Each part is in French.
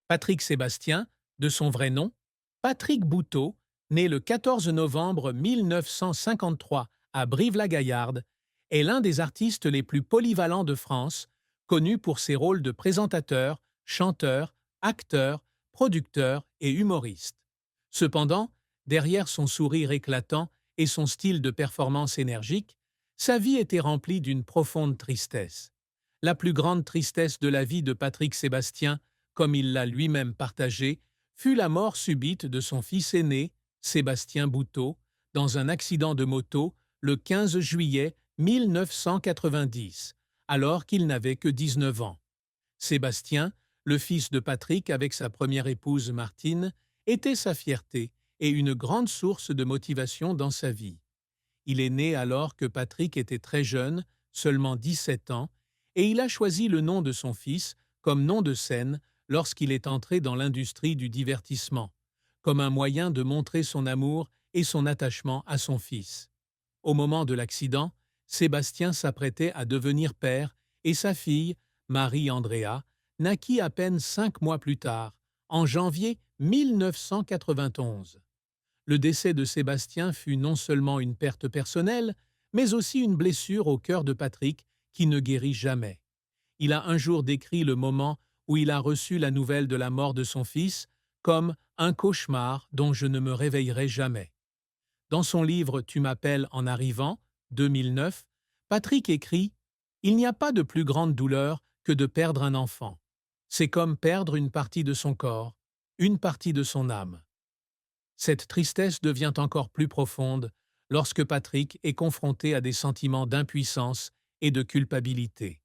Patrick Sébastien, de son vrai nom, Patrick Bouteau, né le 14 novembre 1953 à Brive-la-Gaillarde, est l'un des artistes les plus polyvalents de France, connu pour ses rôles de présentateur, chanteur, acteur, producteur et humoriste. Cependant, derrière son sourire éclatant et son style de performance énergique, sa vie était remplie d'une profonde tristesse. La plus grande tristesse de la vie de Patrick Sébastien, comme il l'a lui-même partagé, fut la mort subite de son fils aîné, Sébastien Bouteau, dans un accident de moto le 15 juillet 1990, alors qu'il n'avait que 19 ans. Sébastien, le fils de Patrick avec sa première épouse Martine, était sa fierté et une grande source de motivation dans sa vie. Il est né alors que Patrick était très jeune, seulement 17 ans, et il a choisi le nom de son fils comme nom de scène lorsqu'il est entré dans l'industrie du divertissement, comme un moyen de montrer son amour et son attachement à son fils. Au moment de l'accident, Sébastien s'apprêtait à devenir père et sa fille, Marie-Andrea, naquit à peine 5 mois plus tard, en janvier 1991. Le décès de Sébastien fut non seulement une perte personnelle, mais aussi une blessure au cœur de Patrick qui ne guérit jamais. Il a un jour décrit le moment où il a reçu la nouvelle de la mort de son fils comme un cauchemar dont je ne me réveillerai jamais. Dans son livre Tu m'appelles en arrivant, 2009, Patrick écrit « Il n'y a pas de plus grande douleur que de perdre un enfant. C'est comme perdre une partie de son corps, une partie de son âme. » Cette tristesse devient encore plus profonde lorsque Patrick est confronté à des sentiments d'impuissance et de culpabilité.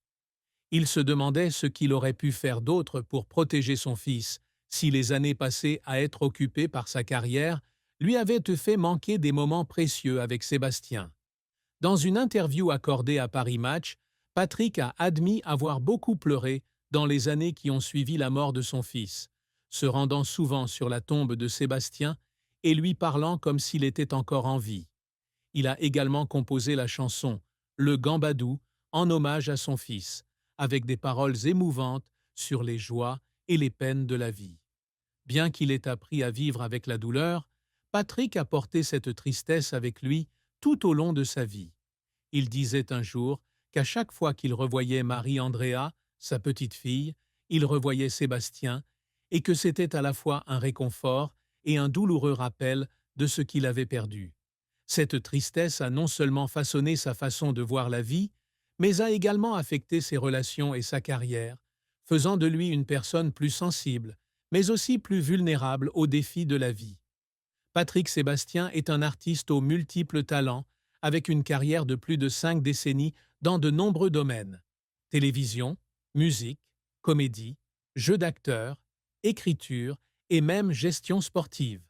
Il se demandait ce qu'il aurait pu faire d'autre pour protéger son fils si les années passées à être occupé par sa carrière lui avaient fait manquer des moments précieux avec Sébastien. Dans une interview accordée à Paris Match, Patrick a admis avoir beaucoup pleuré dans les années qui ont suivi la mort de son fils, se rendant souvent sur la tombe de Sébastien et lui parlant comme s'il était encore en vie. Il a également composé la chanson Le Gambadou en hommage à son fils, avec des paroles émouvantes sur les joies et les peines de la vie. Bien qu'il ait appris à vivre avec la douleur, Patrick a porté cette tristesse avec lui tout au long de sa vie. Il disait un jour qu'à chaque fois qu'il revoyait Marie-Andrea, sa petite fille, il revoyait Sébastien, et que c'était à la fois un réconfort et un douloureux rappel de ce qu'il avait perdu. Cette tristesse a non seulement façonné sa façon de voir la vie, mais a également affecté ses relations et sa carrière, faisant de lui une personne plus sensible, mais aussi plus vulnérable aux défis de la vie. Patrick Sébastien est un artiste aux multiples talents, avec une carrière de plus de 5 décennies dans de nombreux domaines. Télévision, musique, comédie, jeu d'acteur, écriture et même gestion sportive.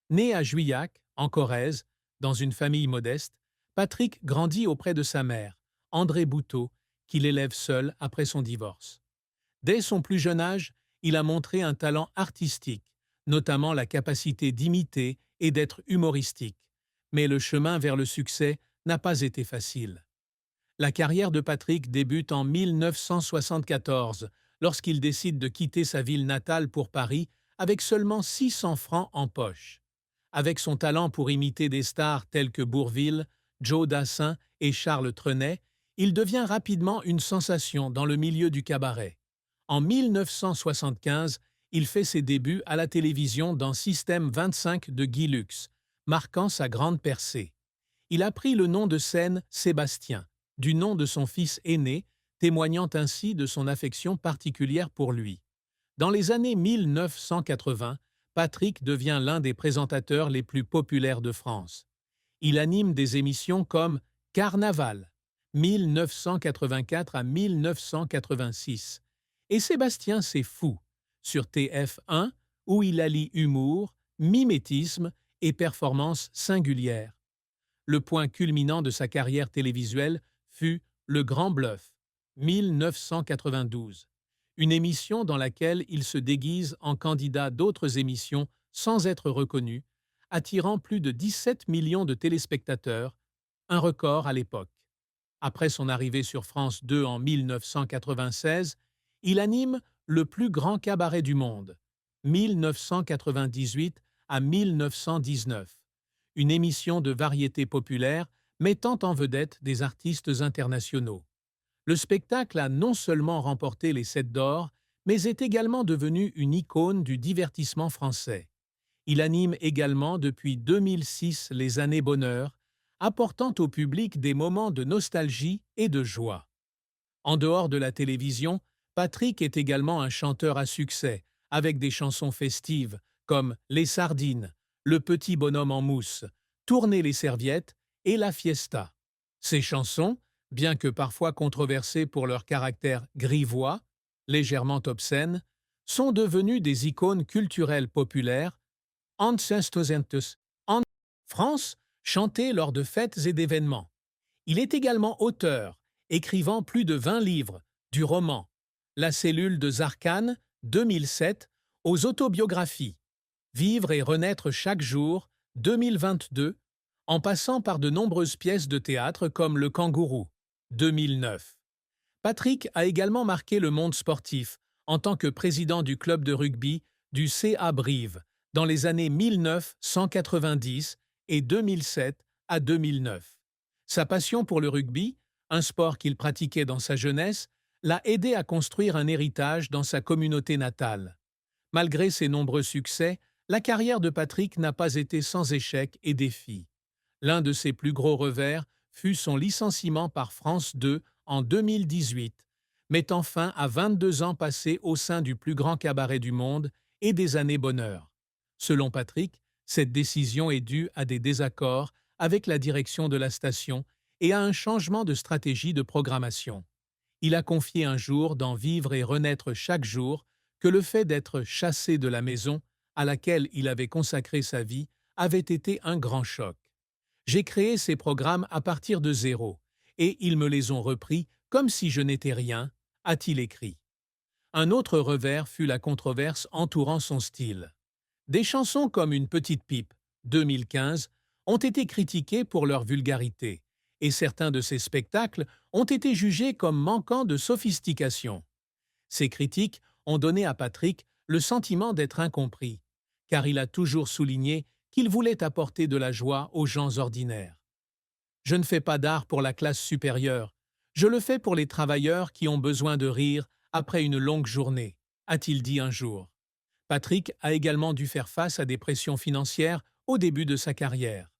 Né à Juillac, en Corrèze, dans une famille modeste, Patrick grandit auprès de sa mère, André Bouteau, qui l'élève seul après son divorce. Dès son plus jeune âge, il a montré un talent artistique, notamment la capacité d'imiter et d'être humoristique. Mais le chemin vers le succès n'a pas été facile. La carrière de Patrick débute en 1974, lorsqu'il décide de quitter sa ville natale pour Paris avec seulement 600 francs en poche. Avec son talent pour imiter des stars telles que Bourvil, Joe Dassin et Charles Trenet, il devient rapidement une sensation dans le milieu du cabaret. En 1975, il fait ses débuts à la télévision dans Système 25 de Guy Lux, marquant sa grande percée. Il a pris le nom de scène Sébastien, du nom de son fils aîné, témoignant ainsi de son affection particulière pour lui. Dans les années 1980, Patrick devient l'un des présentateurs les plus populaires de France. Il anime des émissions comme Carnaval, 1984 à 1986, et Sébastien c'est fou, sur TF1, où il allie humour, mimétisme et performance singulière. Le point culminant de sa carrière télévisuelle fut Le Grand Bluff, 1992, une émission dans laquelle il se déguise en candidat d'autres émissions sans être reconnu, attirant plus de 17 millions de téléspectateurs, un record à l'époque. Après son arrivée sur France 2 en 1996, il anime le plus grand cabaret du monde, 1998 à 1919, une émission de variété populaire mettant en vedette des artistes internationaux. Le spectacle a non seulement remporté les 7 d'or, mais est également devenu une icône du divertissement français. Il anime également depuis 2006 les Années Bonheur, apportant au public des moments de nostalgie et de joie. En dehors de la télévision, Patrick est également un chanteur à succès, avec des chansons festives comme Les Sardines, Le Petit Bonhomme en mousse, Tourner les serviettes et La Fiesta. Ces chansons, bien que parfois controversées pour leur caractère grivois, légèrement obscène, sont devenues des icônes culturelles populaires, ancestosentes, en France, chantées lors de fêtes et d'événements. Il est également auteur, écrivant plus de 20 livres, du roman La cellule de Zarkane, 2007, aux autobiographies Vivre et renaître chaque jour, 2022, en passant par de nombreuses pièces de théâtre comme Le Kangourou, 2009. Patrick a également marqué le monde sportif en tant que président du club de rugby du CA Brive dans les années 1990 et 2007 à 2009. Sa passion pour le rugby, un sport qu'il pratiquait dans sa jeunesse, l'a aidé à construire un héritage dans sa communauté natale. Malgré ses nombreux succès, la carrière de Patrick n'a pas été sans échecs et défis. L'un de ses plus gros revers fut son licenciement par France 2 en 2018, mettant fin à 22 ans passés au sein du plus grand cabaret du monde et des Années Bonheur. Selon Patrick, cette décision est due à des désaccords avec la direction de la station et à un changement de stratégie de programmation. Il a confié un jour dans Vivre et renaître chaque jour que le fait d'être chassé de la maison à laquelle il avait consacré sa vie avait été un grand choc. J'ai créé ces programmes à partir de zéro, et ils me les ont repris comme si je n'étais rien, a-t-il écrit. Un autre revers fut la controverse entourant son style. Des chansons comme Une petite pipe, 2015, ont été critiquées pour leur vulgarité, et certains de ses spectacles ont été jugés comme manquant de sophistication. Ces critiques ont donné à Patrick le sentiment d'être incompris, car il a toujours souligné qu'il voulait apporter de la joie aux gens ordinaires. Je ne fais pas d'art pour la classe supérieure, je le fais pour les travailleurs qui ont besoin de rire après une longue journée, a-t-il dit un jour. Patrick a également dû faire face à des pressions financières au début de sa carrière.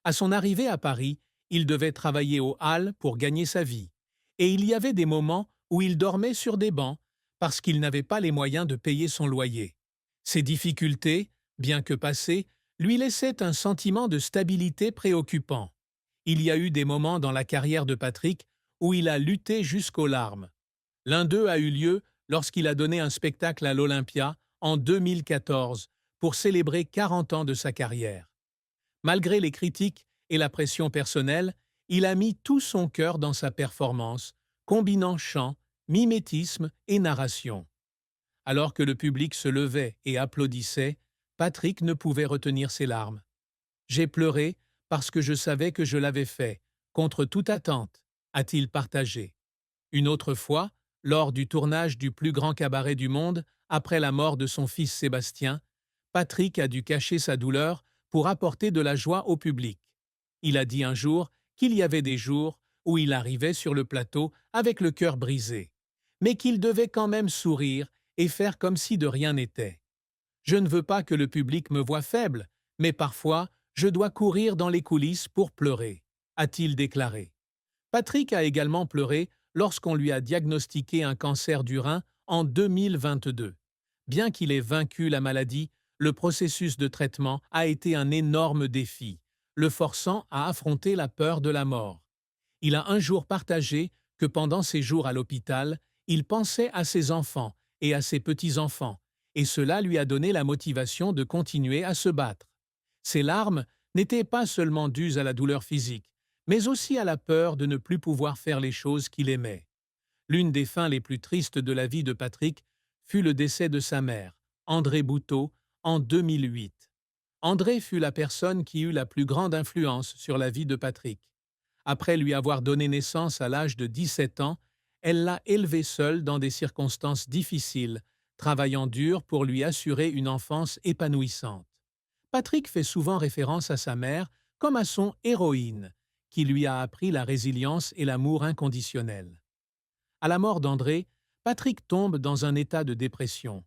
À son arrivée à Paris, il devait travailler aux Halles pour gagner sa vie, et il y avait des moments où il dormait sur des bancs parce qu'il n'avait pas les moyens de payer son loyer. Ces difficultés, bien que passées, lui laissaient un sentiment de stabilité préoccupant. Il y a eu des moments dans la carrière de Patrick où il a lutté jusqu'aux larmes. L'un d'eux a eu lieu lorsqu'il a donné un spectacle à l'Olympia en 2014 pour célébrer 40 ans de sa carrière. Malgré les critiques et la pression personnelle, il a mis tout son cœur dans sa performance, combinant chant, mimétisme et narration. Alors que le public se levait et applaudissait, Patrick ne pouvait retenir ses larmes. J'ai pleuré parce que je savais que je l'avais fait, contre toute attente, a-t-il partagé. Une autre fois, lors du tournage du plus grand cabaret du monde, après la mort de son fils Sébastien, Patrick a dû cacher sa douleur pour apporter de la joie au public. Il a dit un jour qu'il y avait des jours où il arrivait sur le plateau avec le cœur brisé, mais qu'il devait quand même sourire et faire comme si de rien n'était. Je ne veux pas que le public me voie faible, mais parfois, je dois courir dans les coulisses pour pleurer, a-t-il déclaré. Patrick a également pleuré lorsqu'on lui a diagnostiqué un cancer du rein en 2022. Bien qu'il ait vaincu la maladie, le processus de traitement a été un énorme défi, le forçant à affronter la peur de la mort. Il a un jour partagé que pendant ses jours à l'hôpital, il pensait à ses enfants et à ses petits-enfants, et cela lui a donné la motivation de continuer à se battre. Ses larmes n'étaient pas seulement dues à la douleur physique, mais aussi à la peur de ne plus pouvoir faire les choses qu'il aimait. L'une des fins les plus tristes de la vie de Patrick fut le décès de sa mère, André Bouteau, en 2008. André fut la personne qui eut la plus grande influence sur la vie de Patrick. Après lui avoir donné naissance à l'âge de 17 ans, Elle l'a élevé seule dans des circonstances difficiles, travaillant dur pour lui assurer une enfance épanouissante. Patrick fait souvent référence à sa mère comme à son héroïne, qui lui a appris la résilience et l'amour inconditionnel. À la mort d'André, Patrick tombe dans un état de dépression.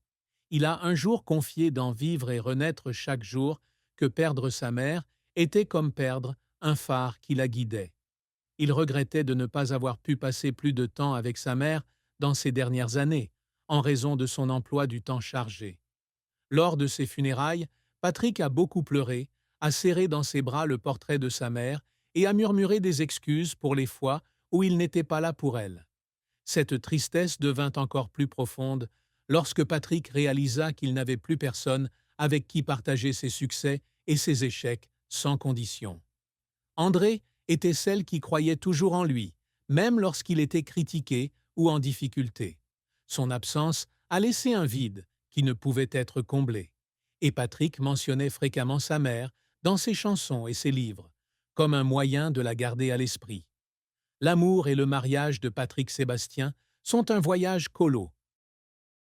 Il a un jour confié dans Vivre et renaître chaque jour que perdre sa mère était comme perdre un phare qui la guidait. Il regrettait de ne pas avoir pu passer plus de temps avec sa mère dans ces dernières années, en raison de son emploi du temps chargé. Lors de ses funérailles, Patrick a beaucoup pleuré, a serré dans ses bras le portrait de sa mère et a murmuré des excuses pour les fois où il n'était pas là pour elle. Cette tristesse devint encore plus profonde lorsque Patrick réalisa qu'il n'avait plus personne avec qui partager ses succès et ses échecs sans condition. André était celle qui croyait toujours en lui, même lorsqu'il était critiqué ou en difficulté. Son absence a laissé un vide qui ne pouvait être comblé. Et Patrick mentionnait fréquemment sa mère dans ses chansons et ses livres, comme un moyen de la garder à l'esprit. L'amour et le mariage de Patrick Sébastien sont un voyage colo